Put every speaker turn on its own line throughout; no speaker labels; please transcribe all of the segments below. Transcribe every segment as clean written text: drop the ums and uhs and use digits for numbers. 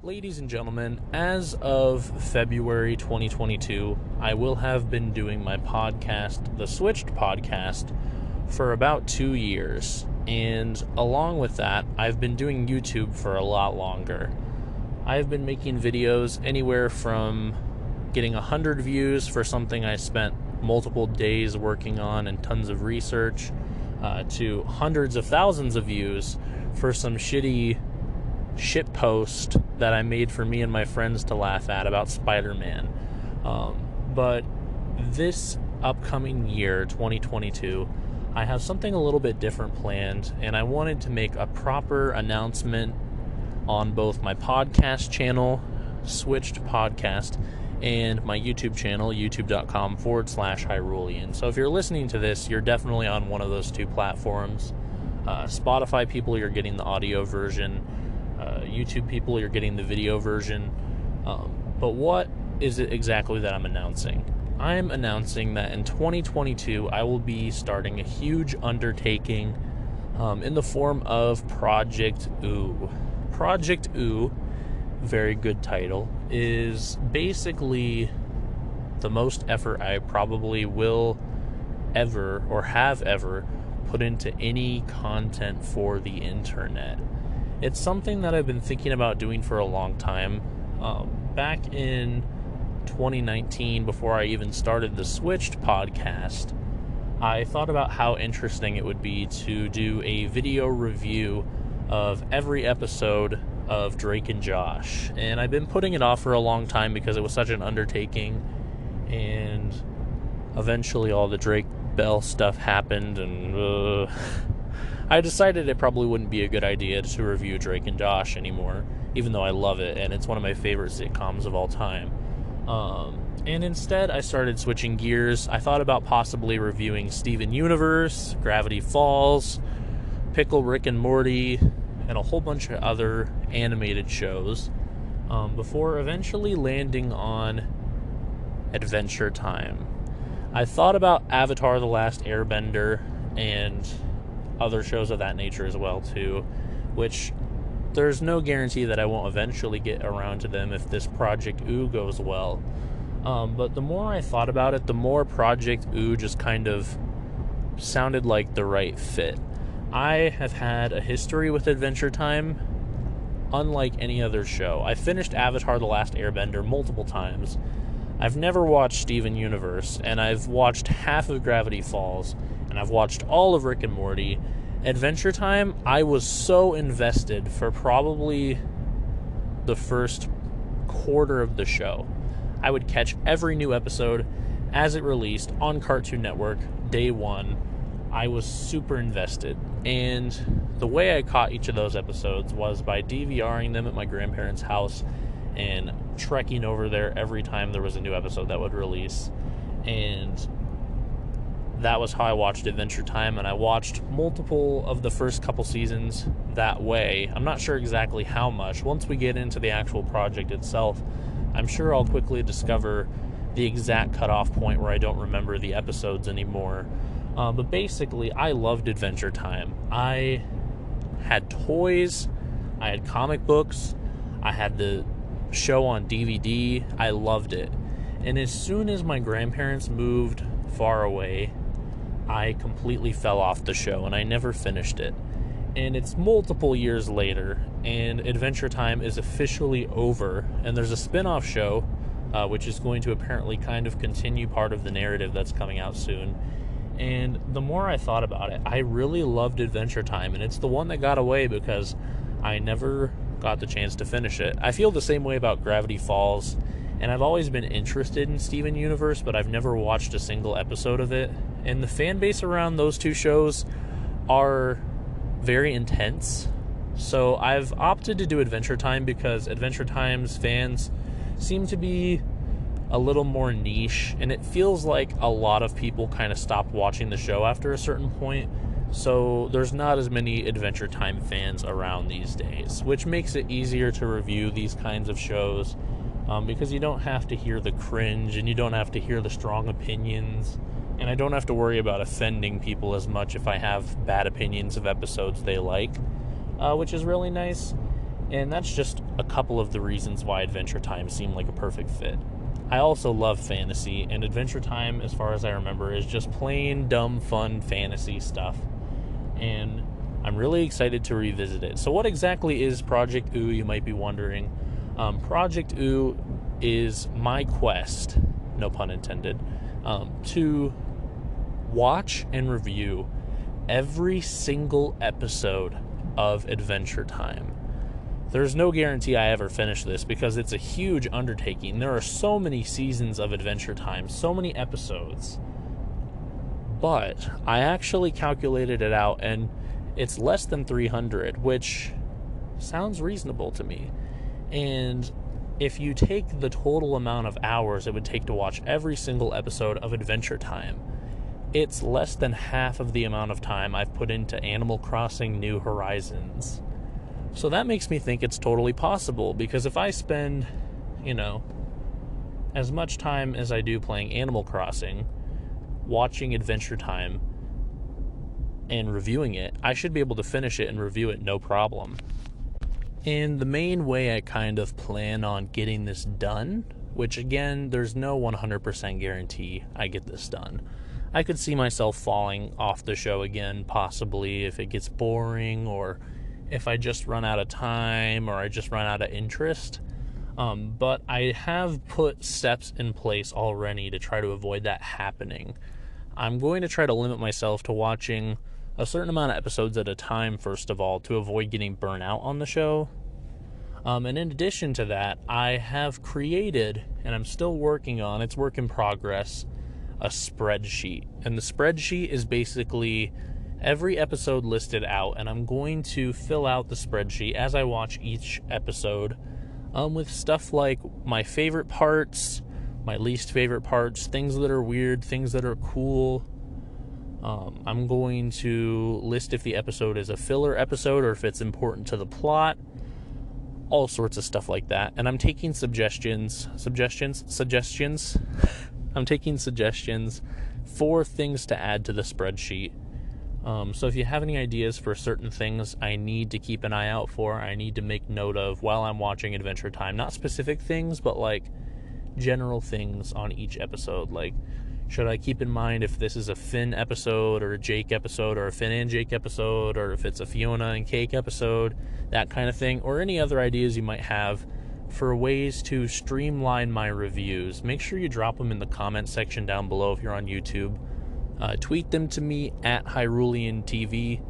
Ladies and gentlemen, as of February 2022, I will have been doing my podcast, the Switched podcast, for about 2 years. And along with that, I've been doing YouTube for a lot longer. I've been making videos anywhere from getting 100 views for something I spent multiple days working on and tons of research, to hundreds of thousands of views for some shitty shit post that I made for me and my friends to laugh at about Spider-Man. But this upcoming year, 2022, I have something a little bit different planned, and I wanted to make a proper announcement on both my podcast channel, Switched Podcast, and my YouTube channel, youtube.com/Hyrulian. So if you're listening to this, you're definitely on one of those two platforms. Spotify people, you're getting the audio version. YouTube people, you're getting the video version. But what is it exactly that I'm announcing? I'm announcing that in 2022, I will be starting a huge undertaking in the form of Project OOO. Project OOO, very good title, is basically the most effort I probably will ever or have ever put into any content for the internet. It's something that I've been thinking about doing for a long time. Back in 2019, before I even started the Switched podcast, I thought about how interesting it would be to do a video review of every episode of Drake and Josh. And I've been putting it off for a long time because it was such an undertaking, and eventually all the Drake Bell stuff happened, and I decided it probably wouldn't be a good idea to review Drake and Josh anymore, even though I love it, and it's one of my favorite sitcoms of all time. And instead, I started switching gears. I thought about possibly reviewing Steven Universe, Gravity Falls, Pickle Rick and Morty, and a whole bunch of other animated shows, before eventually landing on Adventure Time. I thought about Avatar: The Last Airbender and other shows of that nature as well too, which there's no guarantee that I won't eventually get around to them if this Project OOO goes well. But the more I thought about it, the more Project OOO just kind of sounded like the right fit. I have had a history with Adventure Time unlike any other show. I finished Avatar: The Last Airbender multiple times. I've never watched Steven Universe, and I've watched half of Gravity Falls, and I've watched all of Rick and Morty. Adventure Time, I was so invested for probably the first quarter of the show. I would catch every new episode as it released on Cartoon Network, day one. I was super invested, and the way I caught each of those episodes was by DVRing them at my grandparents' house and trekking over there every time there was a new episode that would release. And that was how I watched Adventure Time, and I watched multiple of the first couple seasons that way. I'm not sure exactly how much. Once we get into the actual project itself, I'm sure I'll quickly discover the exact cutoff point where I don't remember the episodes anymore. But basically, I loved Adventure Time. I had toys, I had comic books, I had the show on DVD. I loved it. And as soon as my grandparents moved far away, I completely fell off the show, and I never finished it. And it's multiple years later, and Adventure Time is officially over, and there's a spin-off show, which is going to apparently kind of continue part of the narrative that's coming out soon. And the more I thought about it, I really loved Adventure Time, and it's the one that got away because I never got the chance to finish it. I feel the same way about Gravity Falls, and I've always been interested in Steven Universe, but I've never watched a single episode of it. And the fan base around those two shows are very intense. So I've opted to do Adventure Time because Adventure Time's fans seem to be a little more niche, and it feels like a lot of people kind of stopped watching the show after a certain point. So there's not as many Adventure Time fans around these days, which makes it easier to review these kinds of shows, because you don't have to hear the cringe, and you don't have to hear the strong opinions, and I don't have to worry about offending people as much if I have bad opinions of episodes they like, which is really nice. And that's just a couple of the reasons why Adventure Time seemed like a perfect fit. I also love fantasy, and Adventure Time, as far as I remember, is just plain dumb fun fantasy stuff. And I'm really excited to revisit it. So what exactly is Project OOO, you might be wondering? Project OOO is my quest, no pun intended, to watch and review every single episode of Adventure Time. There's no guarantee I ever finish this because it's a huge undertaking. There are so many seasons of Adventure Time, so many episodes. But I actually calculated it out, and it's less than 300, which sounds reasonable to me. And if you take the total amount of hours it would take to watch every single episode of Adventure Time, it's less than half of the amount of time I've put into Animal Crossing New Horizons. So that makes me think it's totally possible, because if I spend, as much time as I do playing Animal Crossing, watching Adventure Time, and reviewing it, I should be able to finish it and review it no problem. And the main way I kind of plan on getting this done, which again, there's no 100% guarantee I get this done. I could see myself falling off the show again, possibly, if it gets boring, or if I just run out of time, or I just run out of interest. But I have put steps in place already to try to avoid that happening. I'm going to try to limit myself to watching a certain amount of episodes at a time, first of all, to avoid getting burnt out on the show. And in addition to that, I have created, and I'm still working on, it's work in progress, a spreadsheet. And the spreadsheet is basically every episode listed out, and I'm going to fill out the spreadsheet as I watch each episode with stuff like my favorite parts, my least favorite parts, things that are weird, things that are cool. I'm going to list if the episode is a filler episode or if it's important to the plot, all sorts of stuff like that. And I'm taking suggestions. I'm taking suggestions for things to add to the spreadsheet. So if you have any ideas for certain things I need to keep an eye out for, I need to make note of while I'm watching Adventure Time, not specific things, but like general things on each episode. Like, should I keep in mind if this is a Finn episode or a Jake episode, or a Finn and Jake episode, or if it's a Fiona and Cake episode, that kind of thing, or any other ideas you might have for ways to streamline my reviews. Make sure you drop them in the comment section down below if you're on YouTube. Tweet them to me at Hyrulian TV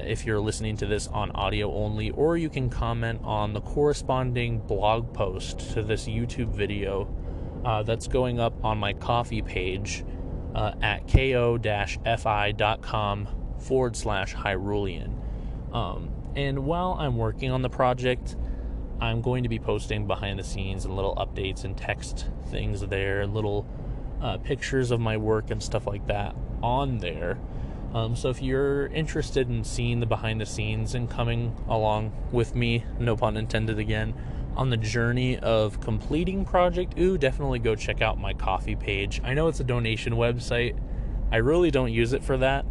if you're listening to this on audio only, or you can comment on the corresponding blog post to this YouTube video that's going up on my Ko-fi page at ko-fi.com/Hyrulian. And while I'm working on the project, I'm going to be posting behind the scenes and little updates and text things there, little pictures of my work and stuff like that on there. So if you're interested in seeing the behind the scenes and coming along with me, no pun intended again, on the journey of completing Project OOO, definitely go check out my Ko-fi page. I know it's a donation website. I really don't use it for that.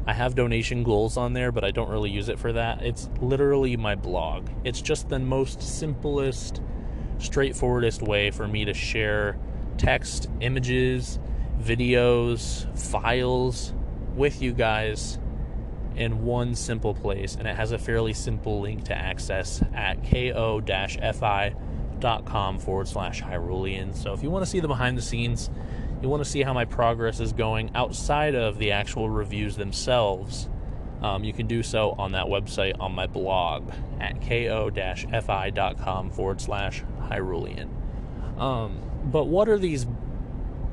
I have donation goals on there, but I don't really use it for that. It's literally my blog. It's just the most simplest, straightforwardest way for me to share text, images, videos, files with you guys in one simple place, and it has a fairly simple link to access at ko-fi.com/Hyrulian. So if you want to see the behind the scenes, you want to see how my progress is going outside of the actual reviews themselves, you can do so on that website on my blog at ko-fi.com/Hyrulian. But what are these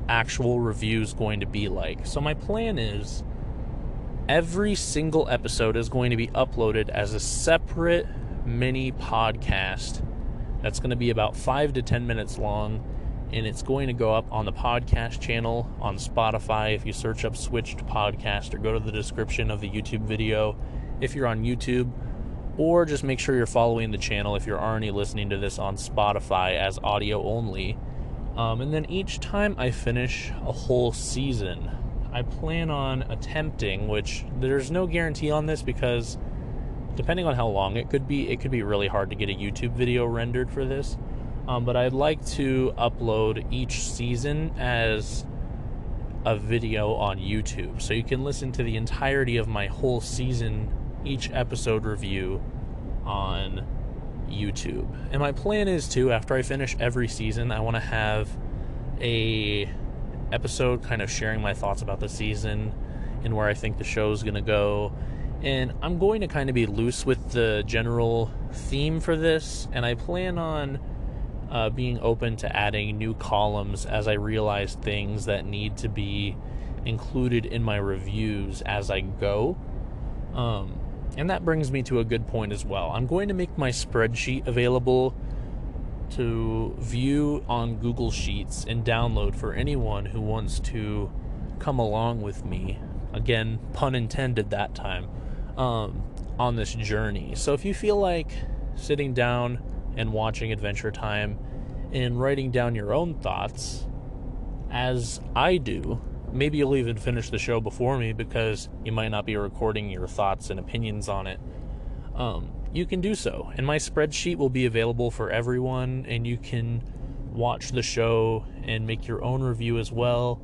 actual reviews going to be like? So my plan is every single episode is going to be uploaded as a separate mini podcast that's going to be about 5 to 10 minutes long, and it's going to go up on the podcast channel on Spotify if you search up Switched Podcast, or go to the description of the YouTube video if you're on YouTube, or just make sure you're following the channel if you're already listening to this on Spotify as audio only. And then each time I finish a whole season, I plan on attempting, which there's no guarantee on this because depending on how long it could be really hard to get a YouTube video rendered for this. But I'd like to upload each season as a video on YouTube, so you can listen to the entirety of my whole season, each episode review on YouTube. And my plan is to, after I finish every season, I want to have a episode kind of sharing my thoughts about the season and where I think the show's going to go. And I'm going to kind of be loose with the general theme for this, and I plan on being open to adding new columns as I realize things that need to be included in my reviews as I go. And that brings me to a good point as well. I'm going to make my spreadsheet available to view on Google Sheets and download for anyone who wants to come along with me. Again, pun intended that time, on this journey. So if you feel like sitting down and watching Adventure Time and writing down your own thoughts, as I do, maybe you'll even finish the show before me because you might not be recording your thoughts and opinions on it. You can do so. And my spreadsheet will be available for everyone, and you can watch the show and make your own review as well.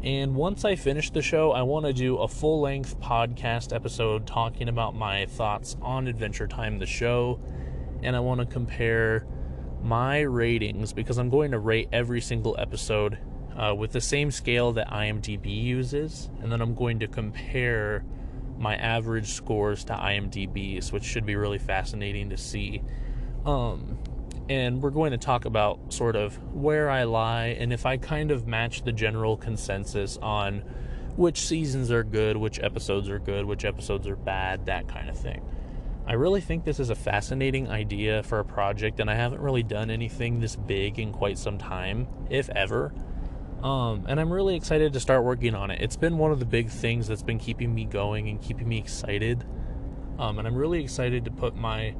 And once I finish the show, I want to do a full-length podcast episode talking about my thoughts on Adventure Time, the show. And I want to compare my ratings, because I'm going to rate every single episode with the same scale that IMDb uses. And then I'm going to compare my average scores to IMDb's, which should be really fascinating to see. And we're going to talk about sort of where I lie and if I kind of match the general consensus on which seasons are good, which episodes are good, which episodes are bad, that kind of thing. I really think this is a fascinating idea for a project, and I haven't really done anything this big in quite some time, if ever. And I'm really excited to start working on it. It's been one of the big things that's been keeping me going and keeping me excited. And I'm really excited to put my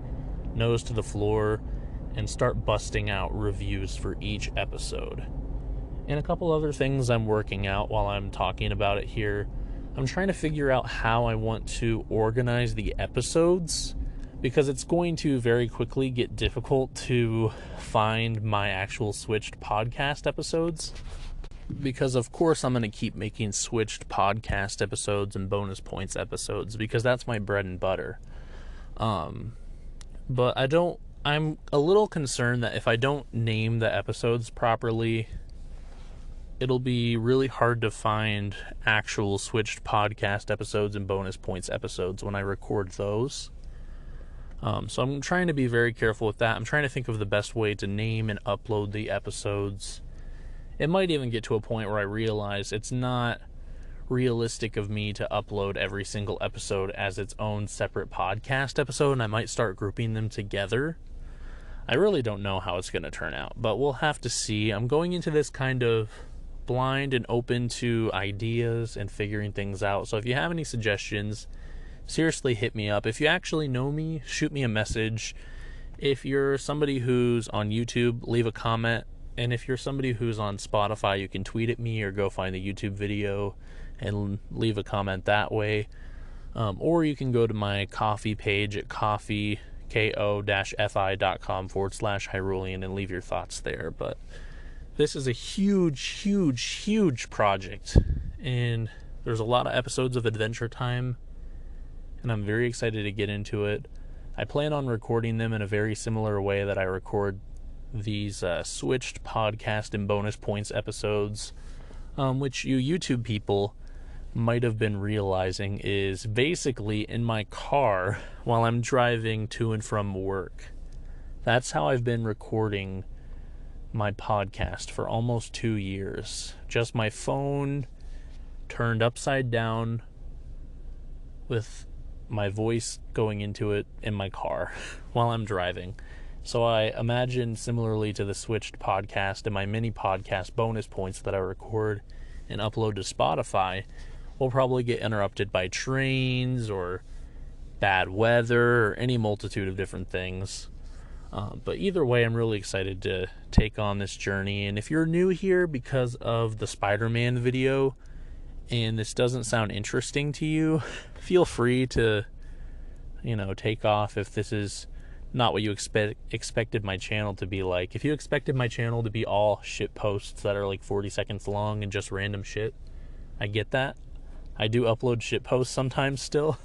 nose to the floor and start busting out reviews for each episode. And a couple other things I'm working out while I'm talking about it here. I'm trying to figure out how I want to organize the episodes, because it's going to very quickly get difficult to find my actual switched podcast episodes. Because of course I'm going to keep making switched podcast episodes and bonus points episodes, because that's my bread and butter. But I'm a little concerned that if I don't name the episodes properly, it'll be really hard to find actual switched podcast episodes and bonus points episodes when I record those. So I'm trying to be very careful with that. I'm trying to think of the best way to name and upload the episodes. It might even get to a point where I realize it's not realistic of me to upload every single episode as its own separate podcast episode, and I might start grouping them together. I really don't know how it's going to turn out, but we'll have to see. I'm going into this kind of blind and open to ideas and figuring things out. So if you have any suggestions, seriously hit me up. If you actually know me, shoot me a message. If you're somebody who's on YouTube, leave a comment. And if you're somebody who's on Spotify, you can tweet at me or go find the YouTube video and leave a comment that way. Or you can go to my Ko-fi page at ko-fi.com/Hyrulian and leave your thoughts there. But this is a huge project, and there's a lot of episodes of Adventure Time, and I'm very excited to get into it. I plan on recording them in a very similar way that I record these switched podcast and bonus points episodes, which you YouTube people might have been realizing is basically in my car while I'm driving to and from work. That's how I've been recording my podcast for almost 2 years. Just my phone turned upside down with my voice going into it in my car while I'm driving. So I imagine, similarly to the switched podcast and my mini podcast bonus points that I record and upload to Spotify, we'll probably get interrupted by trains or bad weather or any multitude of different things. But either way, I'm really excited to take on this journey. And if you're new here because of the Spider-Man video and this doesn't sound interesting to you, feel free to take off if this is not what you expected my channel to be like. If you expected my channel to be all shit posts that are like 40 seconds long and just random shit, I get that. I do upload shit posts sometimes still.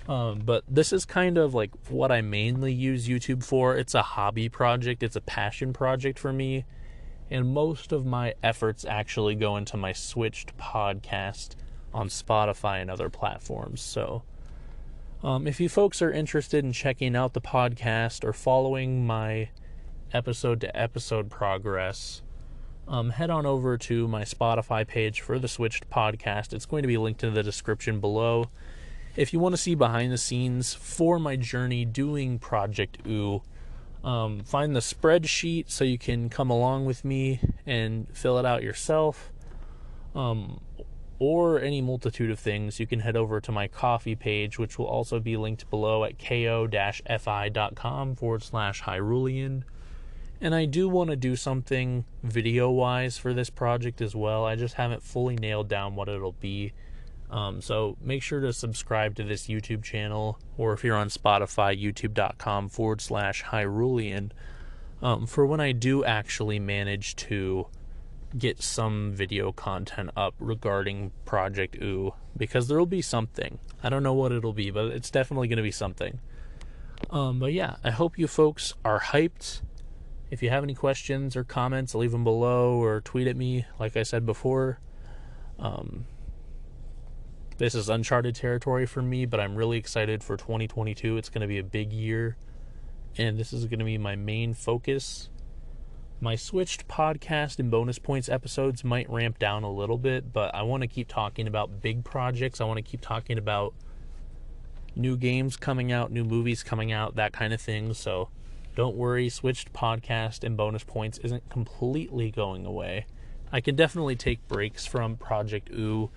But this is kind of like what I mainly use YouTube for. It's a hobby project. It's a passion project for me. And most of my efforts actually go into my switched podcast on Spotify and other platforms. So if you folks are interested in checking out the podcast or following my episode-to-episode progress, head on over to my Spotify page for the Switched podcast. It's going to be linked in the description below. If you want to see behind the scenes for my journey doing Project OOO, find the spreadsheet so you can come along with me and fill it out yourself, or any multitude of things. You can head over to my Ko-fi page, which will also be linked below at ko-fi.com/Hyrulian. And I do want to do something video-wise for this project as well. I just haven't fully nailed down what it'll be. So make sure to subscribe to this YouTube channel, or if you're on Spotify, youtube.com/Hyrulian, for when I do actually manage to get some video content up regarding Project OOO, because there'll be something. I don't know what it'll be, but it's definitely going to be something. But yeah, I hope you folks are hyped. If you have any questions or comments, leave them below or tweet at me, like I said before. This is uncharted territory for me, but I'm really excited for 2022. It's going to be a big year, and this is going to be my main focus. My switched podcast and bonus points episodes might ramp down a little bit, but I want to keep talking about big projects. I want to keep talking about new games coming out, new movies coming out, that kind of thing. So don't worry, switched podcast and bonus points isn't completely going away. I can definitely take breaks from Project OOO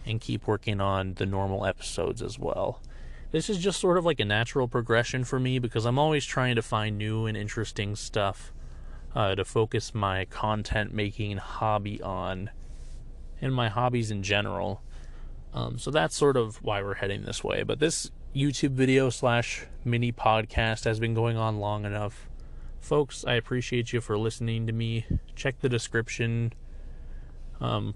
and keep working on the normal episodes as well. This is just sort of like a natural progression for me, because I'm always trying to find new and interesting stuff to focus my content making hobby on, and my hobbies in general. So that's sort of why we're heading this way. But this YouTube video / mini podcast has been going on long enough. Folks, I appreciate you for listening to me. Check the description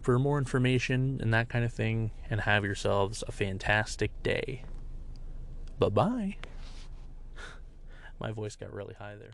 for more information and that kind of thing, and have yourselves a fantastic day. Bye-bye. My voice got really high there.